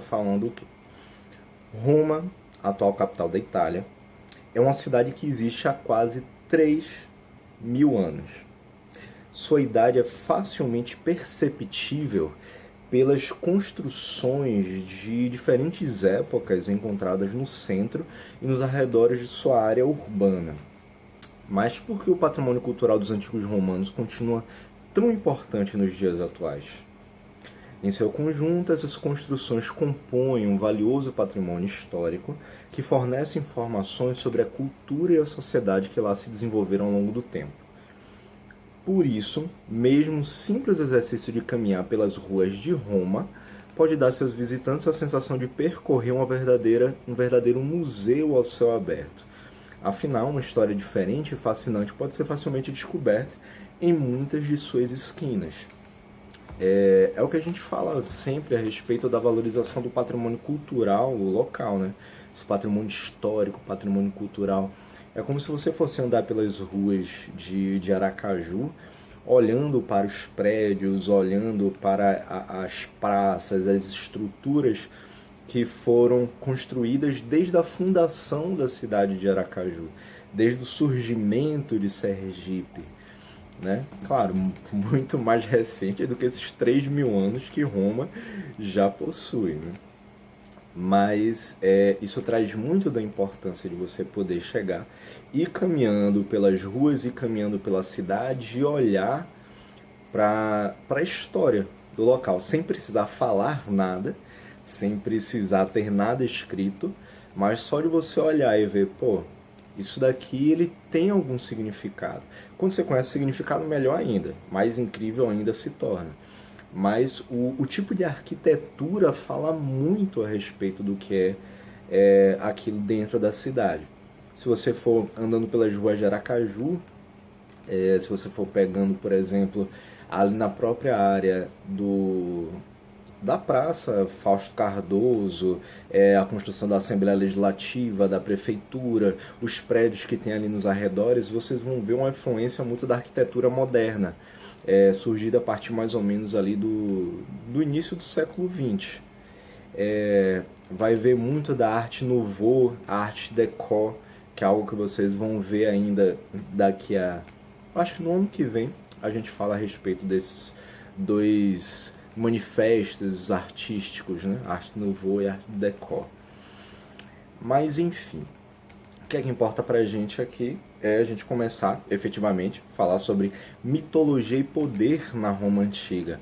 falando o quê? Roma, atual capital da Itália, é uma cidade que existe há quase 3.000 anos. Sua idade é facilmente perceptível pelas construções de diferentes épocas encontradas no centro e nos arredores de sua área urbana. Mas por que o patrimônio cultural dos antigos romanos continua tão importante nos dias atuais? Em seu conjunto, essas construções compõem um valioso patrimônio histórico que fornece informações sobre a cultura e a sociedade que lá se desenvolveram ao longo do tempo. Por isso, mesmo o simples exercício de caminhar pelas ruas de Roma pode dar a seus visitantes a sensação de percorrer um verdadeiro museu ao céu aberto. Afinal, uma história diferente e fascinante pode ser facilmente descoberta em muitas de suas esquinas. É o que a gente fala sempre a respeito da valorização do patrimônio cultural local, né? Esse patrimônio histórico, patrimônio cultural. É como se você fosse andar pelas ruas de Aracaju, olhando para os prédios, olhando para as praças, as estruturas que foram construídas desde a fundação da cidade de Aracaju, desde o surgimento de Sergipe. Né? Claro, muito mais recente do que esses 3.000 anos que Roma já possui. Né? Mas isso traz muito da importância de você poder chegar e caminhando pelas ruas e caminhando pela cidade e olhar para a história do local, sem precisar falar nada, sem precisar ter nada escrito, mas só de você olhar e ver, pô, isso daqui ele tem algum significado. Quando você conhece o significado, melhor ainda, mais incrível ainda se torna. Mas o tipo de arquitetura fala muito a respeito do que é aquilo dentro da cidade. Se você for andando pelas ruas de Aracaju, se você for pegando, por exemplo, ali na própria área da Praça Fausto Cardoso, a construção da Assembleia Legislativa, da Prefeitura, os prédios que tem ali nos arredores, vocês vão ver uma influência muito da arquitetura moderna, surgida a partir mais ou menos ali do início do século XX. Vai ver muito da arte nouveau, a arte déco, que é algo que vocês vão ver ainda daqui a... acho que no ano que vem a gente fala a respeito desses dois manifestos artísticos, né? Arte nouveau e arte déco. Mas enfim, o que é que importa pra gente aqui é a gente começar efetivamente a falar sobre mitologia e poder na Roma Antiga.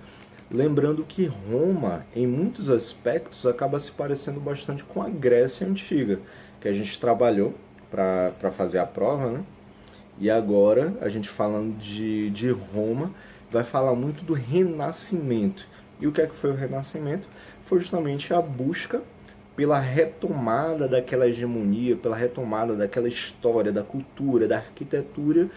Lembrando que Roma, em muitos aspectos, acaba se parecendo bastante com a Grécia Antiga, que a gente trabalhou para fazer a prova, né? E agora, a gente falando de Roma, vai falar muito do Renascimento. E o que é que foi o Renascimento? Foi justamente a busca pela retomada daquela hegemonia, pela retomada daquela história, da cultura, da arquitetura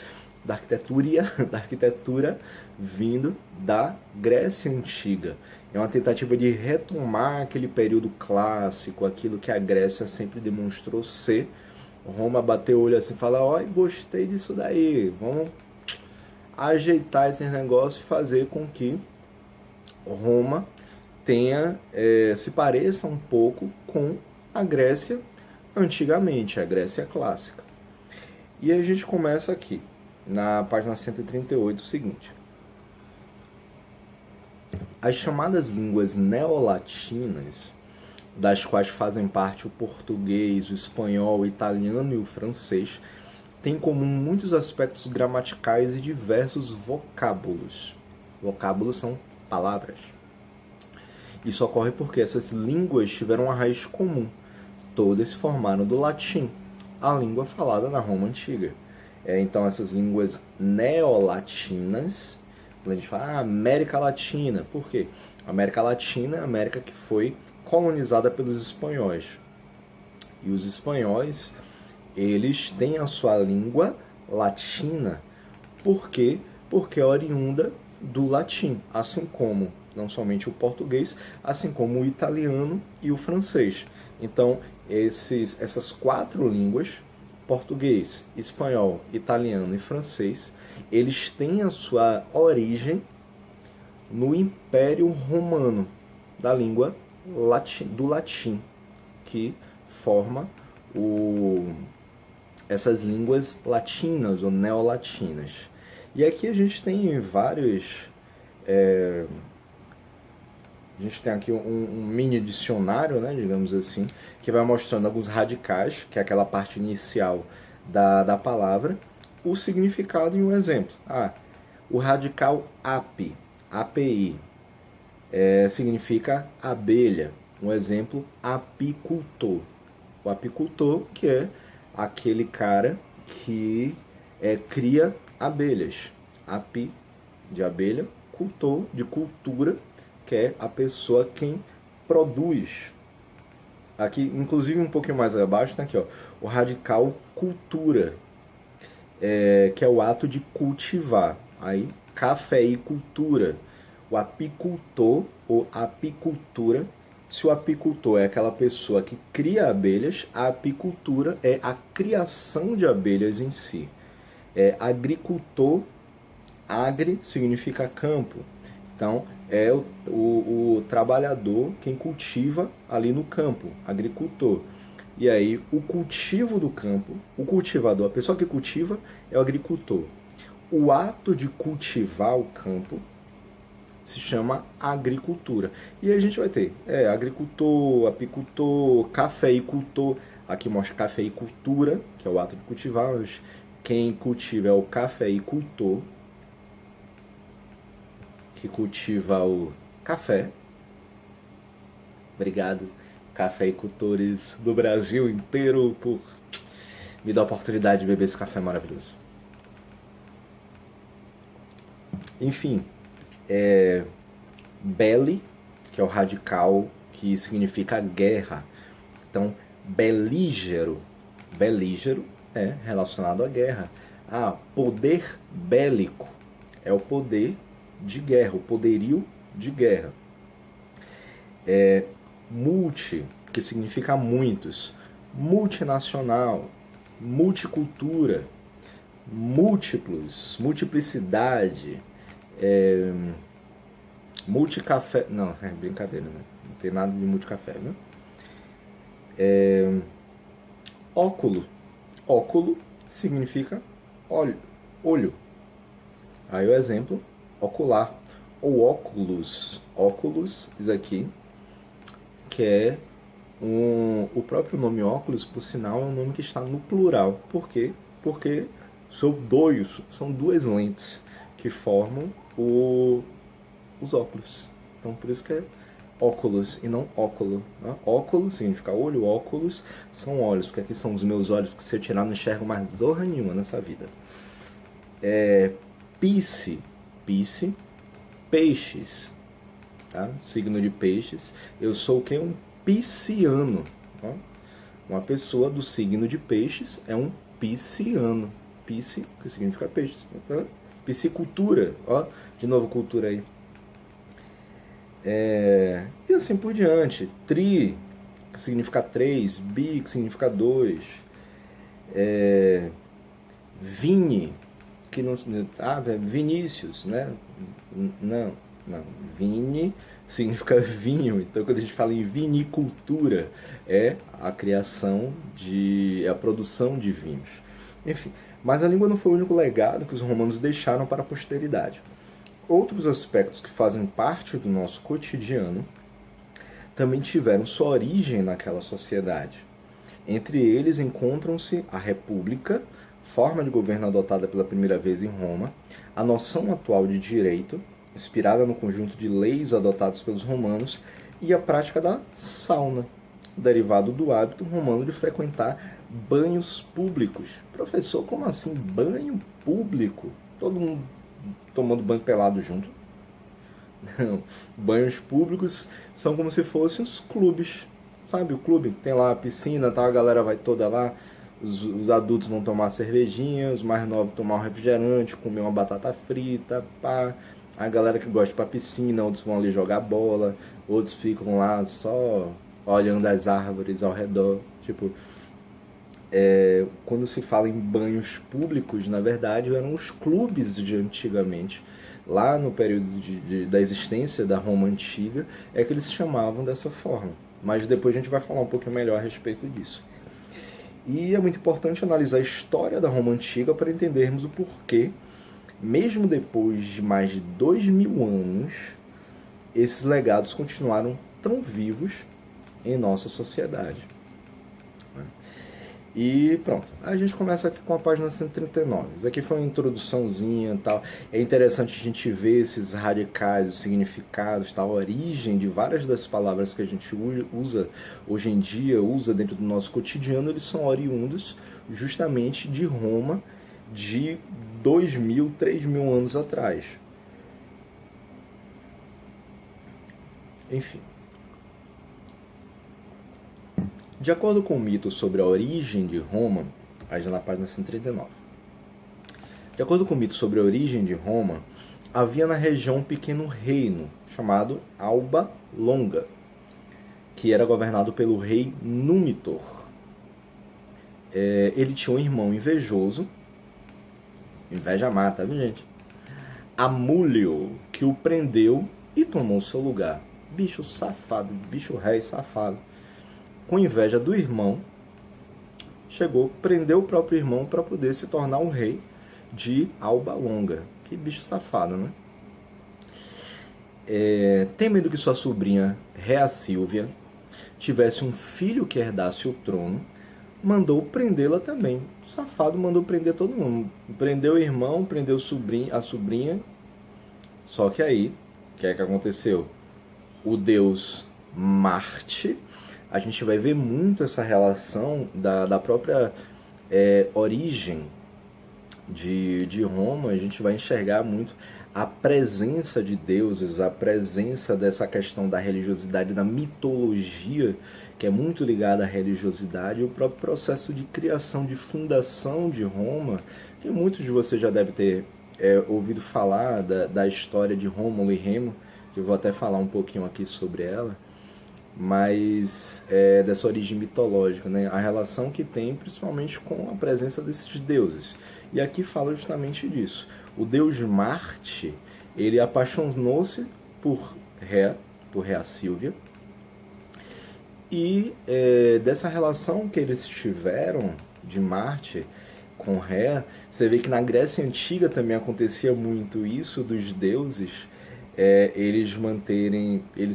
vindo da Grécia Antiga. É uma tentativa de retomar aquele período clássico, aquilo que a Grécia sempre demonstrou ser. Roma bateu o olho assim e fala, ó, gostei disso daí, vamos ajeitar esse negócio e fazer com que Roma se pareça um pouco com a Grécia antigamente, a Grécia clássica. E a gente começa aqui, na página 138, o seguinte. As chamadas línguas neolatinas, das quais fazem parte o português, o espanhol, o italiano e o francês, têm em comum muitos aspectos gramaticais e diversos vocábulos. Vocábulos são palavras. Isso ocorre porque essas línguas tiveram uma raiz comum. Todas se formaram do latim, a língua falada na Roma Antiga. Então essas línguas neolatinas, quando a gente fala América Latina, por quê? A América Latina é a América que foi colonizada pelos espanhóis. E os espanhóis, eles têm a sua língua latina. Por quê? Porque é oriunda do latim, assim como não somente o português, assim como o italiano e o francês. Então, essas 4 línguas, português, espanhol, italiano e francês, eles têm a sua origem no Império Romano, da língua do latim, que forma essas línguas latinas ou neolatinas. E aqui a gente tem vários... a gente tem aqui um mini dicionário, né, digamos assim, que vai mostrando alguns radicais, que é aquela parte inicial da palavra, o significado e um exemplo. O radical api, API, significa abelha. Um exemplo, apicultor. O apicultor, que é aquele cara que cria abelhas. Api, de abelha, cultor, de cultura, que é a pessoa quem produz. Aqui, inclusive um pouquinho mais abaixo, tá aqui, ó, o radical cultura, que é o ato de cultivar. Aí, cafeicultura, o apicultor ou apicultura. Se o apicultor é aquela pessoa que cria abelhas, a apicultura é a criação de abelhas em si. Agricultor, agri significa campo. Então, é o trabalhador quem cultiva ali no campo, agricultor. E aí, o cultivo do campo, o cultivador, a pessoa que cultiva é o agricultor. O ato de cultivar o campo se chama agricultura. E aí a gente vai ter agricultor, apicultor, cafeicultor. Aqui mostra cafeicultura, que é o ato de cultivar. Mas quem cultiva é o cafeicultor, que cultiva o café. Obrigado, cafeicultores do Brasil inteiro, por me dar a oportunidade de beber esse café maravilhoso. Enfim, belli, que é o radical que significa guerra. Então, belígero é relacionado à guerra. Poder bélico é o poder de guerra, o poderio de guerra. Multi, que significa muitos. Multinacional, multicultura, múltiplos, multiplicidade, multicafé. Não, é brincadeira, né? Não tem nada de multicafé, né? Óculo. Óculo significa olho. Aí o exemplo, ocular. Ou óculos. Óculos, isso aqui, que é o próprio nome óculos, por sinal, é um nome que está no plural. Por quê? Porque são duas lentes que formam os óculos. Então, por isso que é óculos e não óculo. Né? Óculo significa olho, óculos são olhos, porque aqui são os meus olhos que se eu tirar não enxergo mais zorra nenhuma nessa vida. Pisce, peixes, tá? Signo de peixes. Eu sou o que? Um pisciano. Ó? Uma pessoa do signo de peixes é um pisciano. Pisci, que significa peixes. Tá? Piscicultura, ó, de novo cultura aí. E assim por diante. Tri, que significa 3, bi, que significa 2. Vini, que não... Vinícius, né? Não. Vini significa vinho. Então quando a gente fala em vinicultura, é a criação a produção de vinhos. Enfim, mas a língua não foi o único legado que os romanos deixaram para a posteridade. Outros aspectos que fazem parte do nosso cotidiano também tiveram sua origem naquela sociedade. Entre eles encontram-se a república, forma de governo adotada pela primeira vez em Roma, a noção atual de direito, inspirada no conjunto de leis adotadas pelos romanos, e a prática da sauna, derivado do hábito romano de frequentar banhos públicos. Professor, como assim banho público? Todo mundo tomando banho pelado junto? Não. Banhos públicos são como se fossem os clubes. Sabe o clube? Tem lá a piscina, tá? A galera vai toda lá. Os adultos vão tomar cervejinha, os mais novos tomar um refrigerante, comer uma batata frita, pá. A galera que gosta de ir pra piscina, outros vão ali jogar bola, outros ficam lá só olhando as árvores ao redor. Tipo, quando se fala em banhos públicos, na verdade, eram os clubes de antigamente. lá no período da existência da Roma Antiga, é que eles se chamavam dessa forma. Mas depois a gente vai falar um pouquinho melhor a respeito disso. E é muito importante analisar a história da Roma Antiga para entendermos o porquê, mesmo depois de mais de 2000 anos, esses legados continuaram tão vivos em nossa sociedade. E pronto, a gente começa aqui com a página 139. Isso aqui foi uma introduçãozinha e tal. É interessante a gente ver esses radicais, os significados, tal, a origem de várias das palavras que a gente usa hoje em dia, usa dentro do nosso cotidiano, eles são oriundos justamente de Roma de 2000, 3000 anos atrás. Enfim. De acordo com o mito sobre a origem de Roma, aí já na página 139. De acordo com o mito sobre a origem de Roma, havia na região um pequeno reino chamado Alba Longa, que era governado pelo rei Númitor. Ele tinha um irmão invejoso, inveja mata, viu gente? Amúlio, que o prendeu e tomou seu lugar. Bicho safado, bicho rei safado. Com inveja do irmão, chegou, prendeu o próprio irmão para poder se tornar um rei de Alba Longa. Que bicho safado, né? Temendo que sua sobrinha, Rea Sílvia, tivesse um filho que herdasse o trono, mandou prendê-la também. O safado mandou prender todo mundo. Prendeu o irmão, prendeu a sobrinha. Só que aí, o que é que aconteceu? O deus Marte, a gente vai ver muito essa relação da própria origem de Roma. A gente vai enxergar muito a presença de deuses, a presença dessa questão da religiosidade, da mitologia, que é muito ligada à religiosidade, e o próprio processo de criação, de fundação de Roma, que muitos de vocês já devem ter ouvido falar da história de Rômulo e Remo, que eu vou até falar um pouquinho aqui sobre ela, mas dessa origem mitológica, né? A relação que tem principalmente com a presença desses deuses. E aqui fala justamente disso. O deus Marte, ele apaixonou-se por Rea Sílvia, e dessa relação que eles tiveram de Marte com Rea, você vê que na Grécia Antiga também acontecia muito isso, dos deuses eles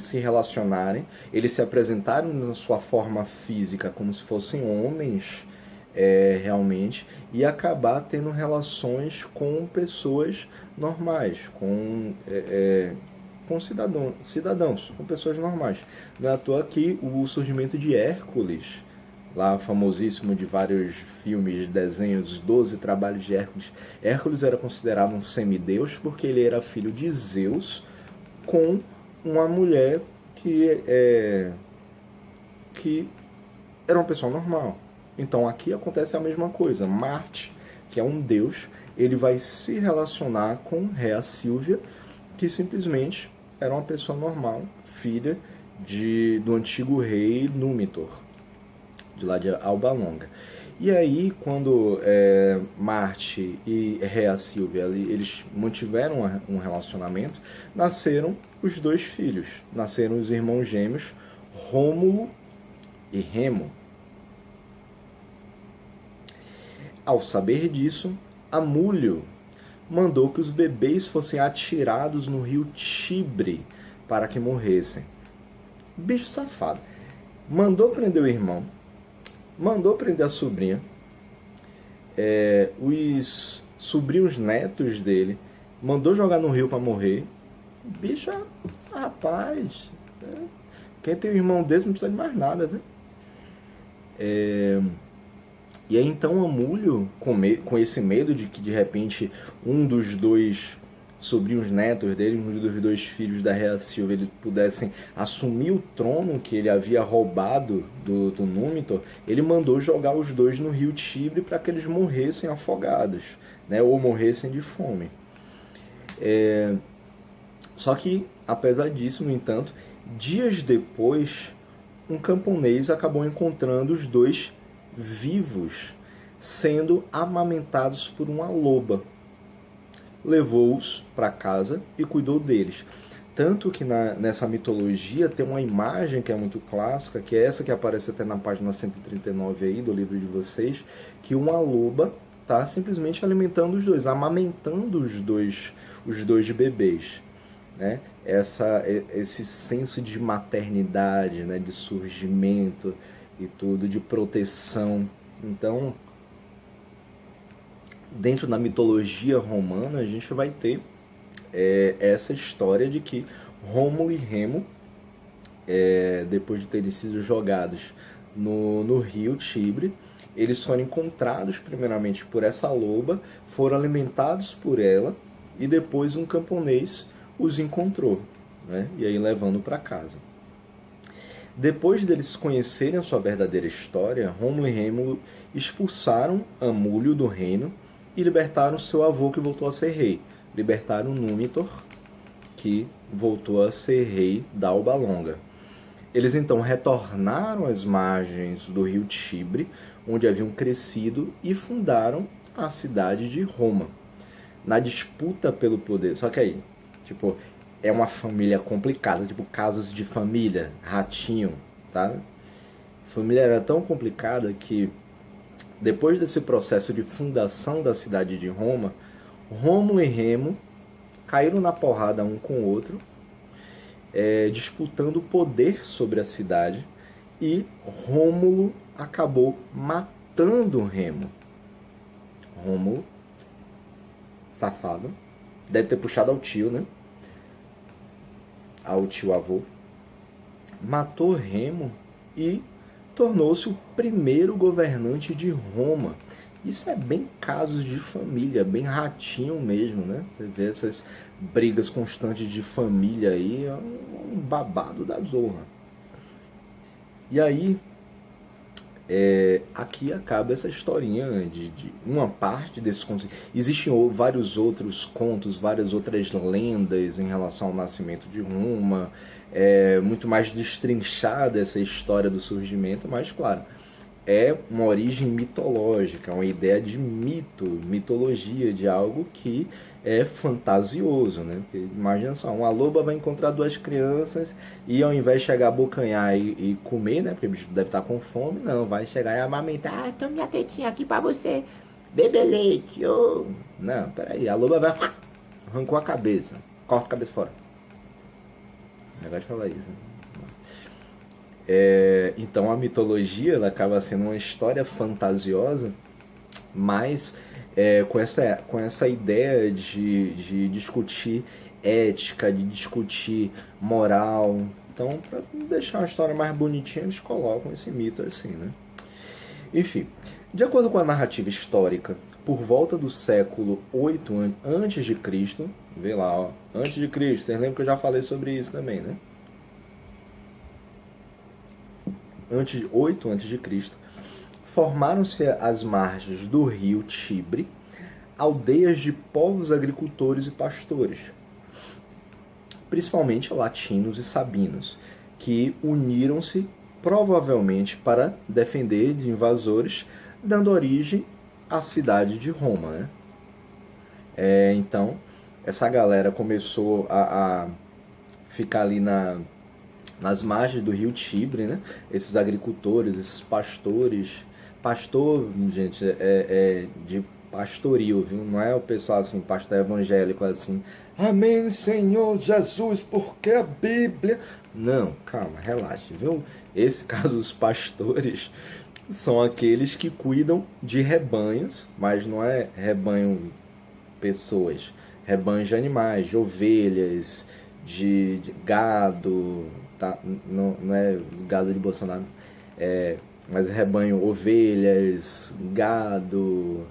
se relacionarem, eles se apresentarem na sua forma física como se fossem homens realmente, e acabar tendo relações com pessoas normais, com cidadãos, com pessoas normais. Não é à toa que o surgimento de Hércules, lá famosíssimo de vários filmes, desenhos, 12 trabalhos de Hércules. Hércules era considerado um semideus porque ele era filho de Zeus com uma mulher que era uma pessoa normal. Então aqui acontece a mesma coisa. Marte, que é um deus, ele vai se relacionar com Rea Sílvia, que simplesmente era uma pessoa normal, filha do antigo rei Númitor, de lá de Alba Longa. E aí, quando Marte e Rea Sílvia eles mantiveram um relacionamento, nasceram os dois filhos. Nasceram os irmãos gêmeos Rômulo e Remo. Ao saber disso, Amúlio mandou que os bebês fossem atirados no rio Tibre para que morressem. Bicho safado. Mandou prender o irmão, mandou prender a sobrinha, os sobrinhos netos dele, mandou jogar no rio para morrer. Bicho, rapaz, quem tem um irmão desse não precisa de mais nada, viu? E aí então Amúlio, com esse medo de que de repente um dos dois sobrinhos netos dele, um dos dois filhos da Rea Sílvia, eles pudessem assumir o trono que ele havia roubado do Númitor, ele mandou jogar os dois no rio Tibre para que eles morressem afogados, né, ou morressem de fome. Só que, apesar disso, no entanto, dias depois, um camponês acabou encontrando os dois vivos, sendo amamentados por uma loba. levou-os para casa e cuidou deles. Tanto que nessa mitologia tem uma imagem que é muito clássica, que é essa que aparece até na página 139 aí do livro de vocês, que uma loba está simplesmente alimentando os dois, amamentando os dois bebês, né? Esse senso de maternidade, né? De surgimento e tudo, de proteção. Então, dentro da mitologia romana, a gente vai ter essa história de que Rômulo e Remo, depois de terem sido jogados no rio Tibre, eles foram encontrados primeiramente por essa loba, foram alimentados por ela, e depois um camponês os encontrou, né? E aí levando para casa. Depois deles conhecerem a sua verdadeira história, Rômulo e Remo expulsaram Amúlio do reino e libertaram seu avô, que voltou a ser rei. Libertaram Númitor, que voltou a ser rei da Alba Longa. Eles então retornaram às margens do rio Tibre, onde haviam crescido, e fundaram a cidade de Roma. Na disputa pelo poder, só que aí, tipo, é uma família complicada, tipo casos de família, ratinho, sabe? A família era tão complicada que depois desse processo de fundação da cidade de Roma, Rômulo e Remo caíram na porrada um com o outro, disputando o poder sobre a cidade, e Rômulo acabou matando Remo. Rômulo, safado, deve ter puxado ao tio, né? Ao tio avô, matou Remo e tornou-se o primeiro governante de Roma. Isso é bem casos de família, bem ratinho mesmo, né? Você vê essas brigas constantes de família aí, é um babado da zorra. E aí, aqui acaba essa historinha de uma parte desses contos. Existem vários outros contos, várias outras lendas em relação ao nascimento de Roma, muito mais destrinchada essa história do surgimento, mas claro, é uma origem mitológica, uma ideia de mito, mitologia, de algo que é fantasioso, né? Porque, imagina só, uma loba vai encontrar duas crianças e ao invés de chegar a abocanhar e comer, né? Porque o bicho deve estar com fome, não, vai chegar e amamentar. Ah, toma minha tetinha aqui pra você, beber leite. Oh. Não, peraí, a loba vai, arrancou a cabeça, corta a cabeça fora. Negócio de falar isso, né? Então a mitologia ela acaba sendo uma história fantasiosa, mas com essa ideia de discutir ética, de discutir moral. Então, para deixar a história mais bonitinha, eles colocam esse mito assim, né? Enfim, de acordo com a narrativa histórica, por volta do século 8 antes de Cristo, vê lá, ó, antes de Cristo, vocês lembram que eu já falei sobre isso também, né? 8 antes de Cristo, formaram-se às margens do rio Tibre aldeias de povos agricultores e pastores, principalmente latinos e sabinos, que uniram-se provavelmente para defender de invasores, dando origem à cidade de Roma, né? Então, essa galera começou a ficar ali nas margens do rio Tibre, né? Esses agricultores, esses pastores. Pastor, gente, de pastoril, viu? Não é o pessoal assim, pastor evangélico assim, amém, Senhor Jesus, porque a Bíblia... Não, calma, relaxe, viu? Esse caso, os pastores são aqueles que cuidam de rebanhos, mas não é rebanho pessoas, rebanhos de animais, de ovelhas, de gado, tá? Não é gado de Bolsonaro, mas rebanho, ovelhas, gado,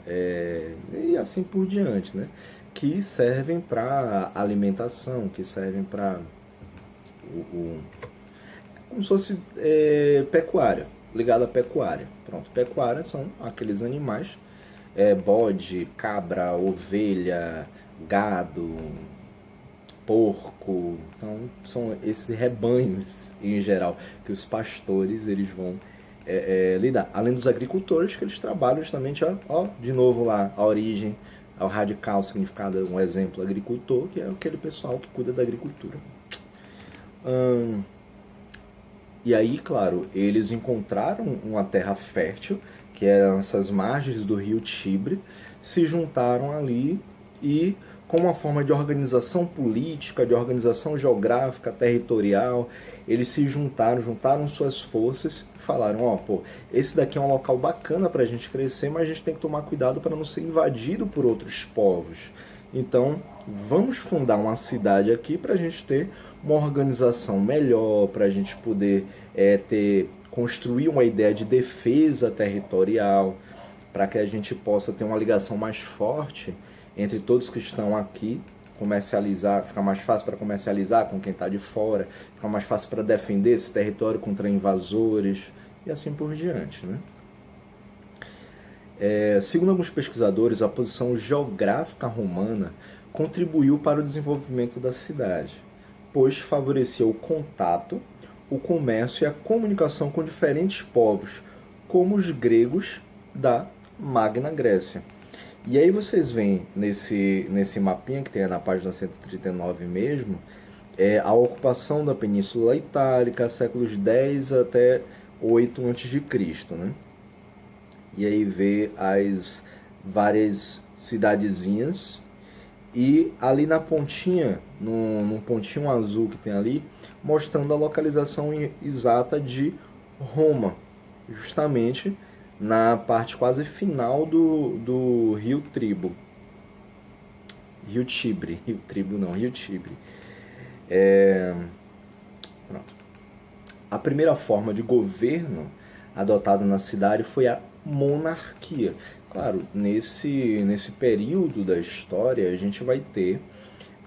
e assim por diante, né? Que servem para alimentação, que servem para como se fosse pecuária, ligado à pecuária. Pronto, pecuária são aqueles animais, bode, cabra, ovelha, gado, porco. Então são esses rebanhos em geral que os pastores eles vão lidar, além dos agricultores, que eles trabalham justamente, ó, de novo lá, a origem O radical significado, um exemplo, agricultor, que é aquele pessoal que cuida da agricultura. E aí, claro, eles encontraram uma terra fértil, que eram essas margens do rio Tibre, se juntaram ali e, com uma forma de organização política, de organização geográfica, territorial, eles se juntaram suas forças e falaram, ó, pô, esse daqui é um local bacana para a gente crescer, mas a gente tem que tomar cuidado para não ser invadido por outros povos. Então, vamos fundar uma cidade aqui para a gente ter uma organização melhor, para a gente poder construir uma ideia de defesa territorial, para que a gente possa ter uma ligação mais forte entre todos que estão aqui, comercializar, fica mais fácil para comercializar com quem está de fora, fica mais fácil para defender esse território contra invasores e assim por diante, né? Segundo alguns pesquisadores, a posição geográfica romana contribuiu para o desenvolvimento da cidade, pois favorecia o contato, o comércio e a comunicação com diferentes povos, como os gregos da Magna Grécia. E aí vocês veem nesse mapinha que tem na página 139 mesmo, a ocupação da Península Itálica, séculos 10 até 8 a.C., né? E aí vê as várias cidadezinhas. E ali na pontinha, num pontinho azul que tem ali, mostrando a localização exata de Roma, justamente na parte quase final do rio Tibre. Rio Tibre não, Rio Tibre. Pronto. A primeira forma de governo adotada na cidade foi a monarquia. Claro, nesse período da história, a gente vai ter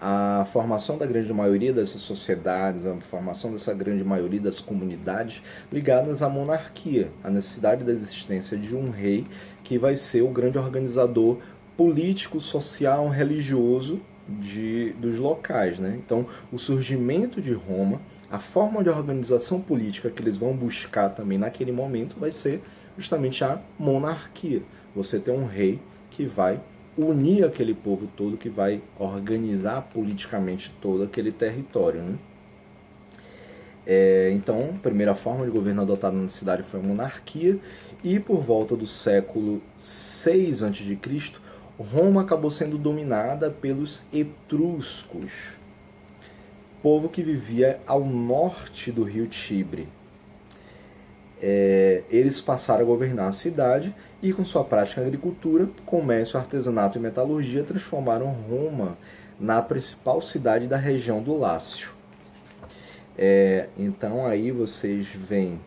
a formação da grande maioria dessas sociedades, a formação dessa grande maioria das comunidades ligadas à monarquia, a necessidade da existência de um rei que vai ser o grande organizador político, social, religioso dos locais, né? Então, o surgimento de Roma, a forma de organização política que eles vão buscar também naquele momento vai ser justamente a monarquia. Você tem um rei que vai unir aquele povo todo, que vai organizar politicamente todo aquele território, né? Então, a primeira forma de governo adotada na cidade foi a monarquia, e por volta do século 6 a.C., Roma acabou sendo dominada pelos etruscos, povo que vivia ao norte do rio Tibre. Eles passaram a governar a cidade e, com sua prática em agricultura, comércio, artesanato e metalurgia, transformaram Roma na principal cidade da região do Lácio. Então aí vocês veem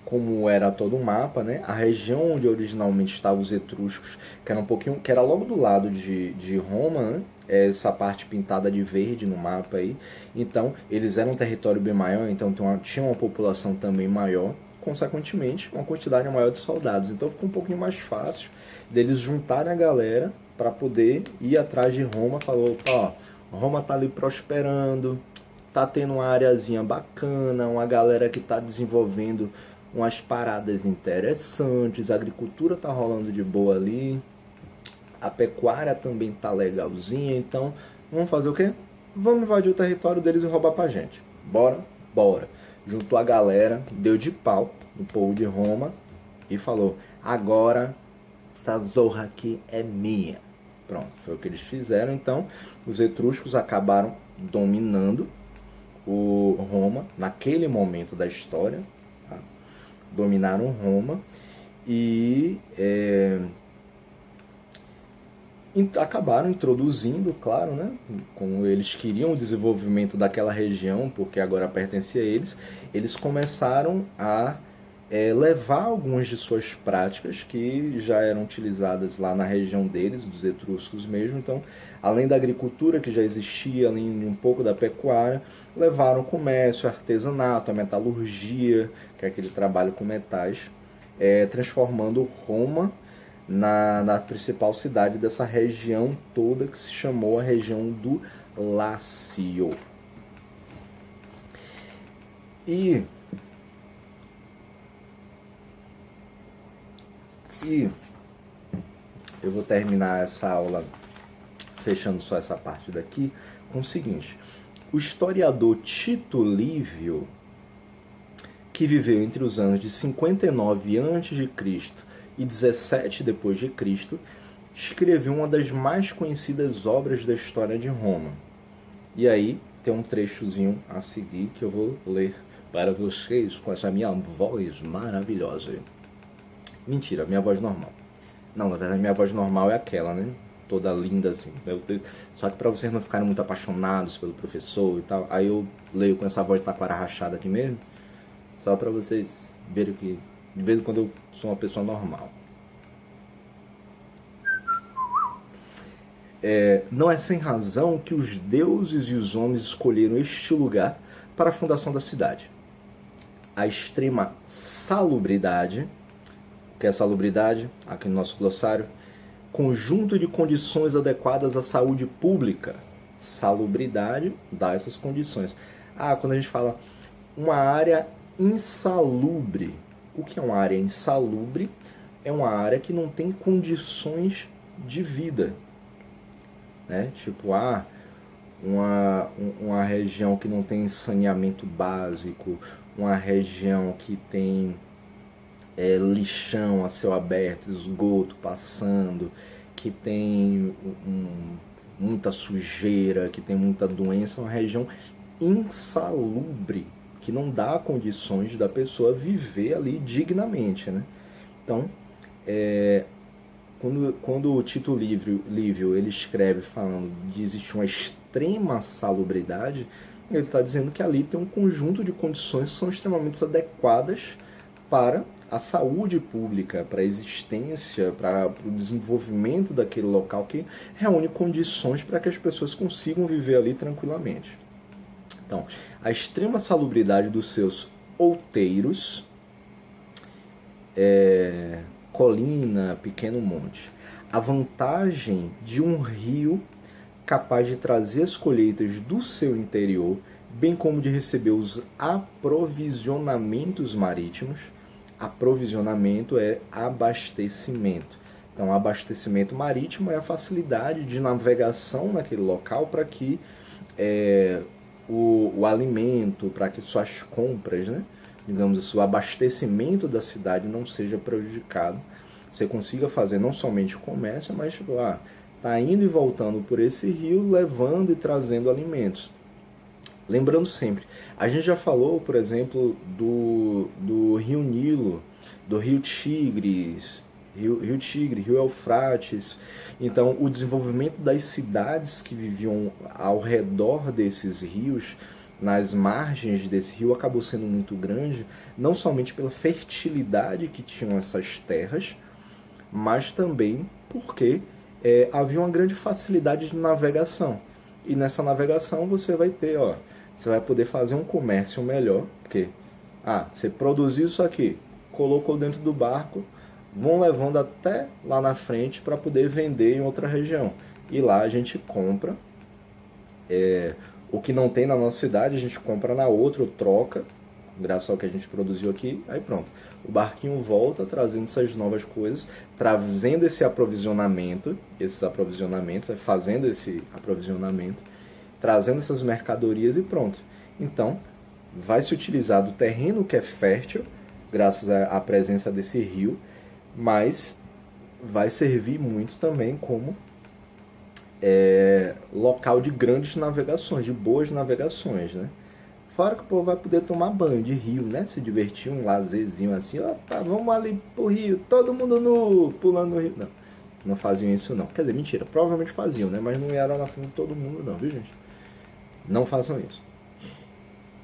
como era todo o mapa, né? A região onde originalmente estavam os etruscos, que era logo do lado de Roma, né? Essa parte pintada de verde no mapa aí. Então, eles eram um território bem maior, então tinha uma população também maior, consequentemente, uma quantidade maior de soldados. Então, ficou um pouquinho mais fácil deles juntarem a galera para poder ir atrás de Roma. Falou, ó, Roma tá ali prosperando, tá tendo uma areazinha bacana, uma galera que tá desenvolvendo umas paradas interessantes, a agricultura tá rolando de boa ali, a pecuária também tá legalzinha, então vamos fazer o quê? Vamos invadir o território deles e roubar pra gente. Bora? Bora. Juntou a galera, deu de pau no povo de Roma e falou, agora essa zorra aqui é minha. Pronto, foi o que eles fizeram. Então, os etruscos acabaram dominando o Roma naquele momento da história, tá? Dominaram Roma e acabaram introduzindo, claro, né, como eles queriam o desenvolvimento daquela região, porque agora pertencia a eles, eles começaram a levar algumas de suas práticas que já eram utilizadas lá na região deles, dos etruscos mesmo. Então, além da agricultura que já existia, além de um pouco da pecuária, levaram o comércio, o artesanato, a metalurgia, que é aquele trabalho com metais, transformando Roma na principal cidade dessa região toda, que se chamou a região do Lácio. E eu vou terminar essa aula fechando só essa parte daqui com o seguinte: o historiador Tito Livio, que viveu entre os anos de 59 a.C. e 17 depois de Cristo, escreveu uma das mais conhecidas obras da história de Roma. E aí tem um trechozinho a seguir que eu vou ler para vocês com essa minha voz maravilhosa. Mentira, minha voz normal. Não, na verdade minha voz normal é aquela, né? Toda linda assim. Só que para vocês não ficarem muito apaixonados pelo professor e tal, aí eu leio com essa voz taquara rachada aqui mesmo, só para vocês verem que de vez em quando eu sou uma pessoa normal. Não é sem razão que os deuses e os homens escolheram este lugar para a fundação da cidade. A extrema salubridade, o que é salubridade? Aqui no nosso glossário, conjunto de condições adequadas à saúde pública. Salubridade dá essas condições. Quando a gente fala uma área insalubre. O que é uma área insalubre? É uma área que não tem condições de vida. Né? Tipo, uma região que não tem saneamento básico, uma região que tem lixão a céu aberto, esgoto passando, que tem muita sujeira, que tem muita doença, uma região insalubre, que não dá condições da pessoa viver ali dignamente, né? Então, quando o Tito Livio ele escreve falando de existir uma extrema salubridade, ele está dizendo que ali tem um conjunto de condições que são extremamente adequadas para a saúde pública, para a existência, para o desenvolvimento daquele local, que reúne condições para que as pessoas consigam viver ali tranquilamente. Então, a extrema salubridade dos seus outeiros, colina, pequeno monte, a vantagem de um rio capaz de trazer as colheitas do seu interior, bem como de receber os aprovisionamentos marítimos. Aprovisionamento é abastecimento. Então, abastecimento marítimo é a facilidade de navegação naquele local para que o alimento, para que suas compras, né, digamos assim, o abastecimento da cidade não seja prejudicado. Você consiga fazer não somente comércio, mas tá indo e voltando por esse rio, levando e trazendo alimentos. Lembrando sempre, a gente já falou, por exemplo, do Rio Nilo, do Rio Tigres, Rio Eufrates. Então, o desenvolvimento das cidades que viviam ao redor desses rios, nas margens desse rio, acabou sendo muito grande, não somente pela fertilidade que tinham essas terras, mas também porque havia uma grande facilidade de navegação. E nessa navegação você vai ter, você vai poder fazer um comércio melhor, porque você produziu isso aqui, colocou dentro do barco, vão levando até lá na frente para poder vender em outra região. E lá a gente compra o que não tem na nossa cidade, a gente compra na outra, troca, graças ao que a gente produziu aqui, aí pronto. O barquinho volta trazendo essas novas coisas, trazendo esses aprovisionamentos, fazendo esse aprovisionamento, trazendo essas mercadorias e pronto. Então, vai se utilizar do terreno que é fértil, graças à presença desse rio, mas vai servir muito também como local de grandes navegações, de boas navegações, né? Fora que o povo vai poder tomar banho de rio, né? Se divertir, um lazerzinho assim, vamos ali pro rio, todo mundo nu, pulando no rio. Não faziam isso não. Quer dizer, mentira, provavelmente faziam, né? Mas não eram na frente de todo mundo não, viu, gente? Não façam isso.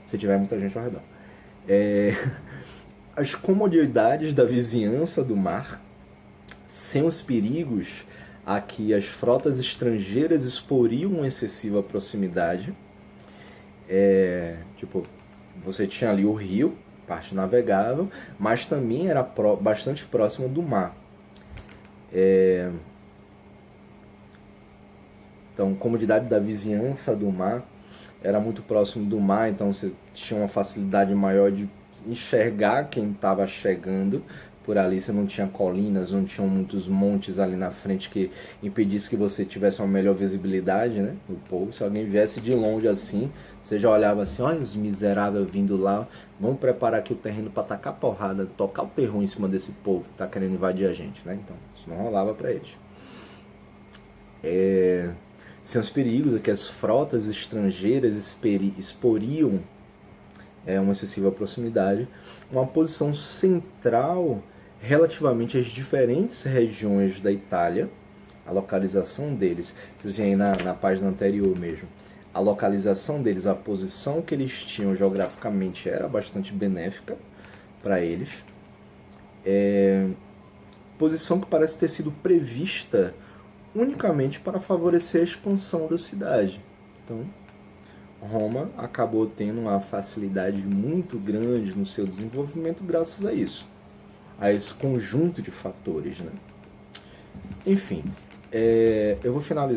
Se tiver muita gente ao redor. As comodidades da vizinhança do mar, sem os perigos a que as frotas estrangeiras exporiam excessiva proximidade. Você tinha ali o rio, parte navegável, mas também era bastante próximo do mar. Então, comodidade da vizinhança do mar, era muito próximo do mar, então você tinha uma facilidade maior de enxergar quem estava chegando por ali, você não tinha colinas, não tinham muitos montes ali na frente que impedisse que você tivesse uma melhor visibilidade, né, do povo. Se alguém viesse de longe assim, você já olhava assim, olha os miseráveis vindo lá, vamos preparar aqui o terreno para tacar porrada, tocar o terror em cima desse povo que está querendo invadir a gente, né? Então, isso não rolava para eles. Sem os perigos é que as frotas estrangeiras exporiam uma excessiva proximidade, uma posição central relativamente às diferentes regiões da Itália, a localização deles, vocês veem aí na página anterior mesmo, a localização deles, a posição que eles tinham geograficamente era bastante benéfica para eles. Posição que parece ter sido prevista unicamente para favorecer a expansão da cidade. Então, Roma acabou tendo uma facilidade muito grande no seu desenvolvimento graças a isso, a esse conjunto de fatores, né? Enfim, eu vou finalizar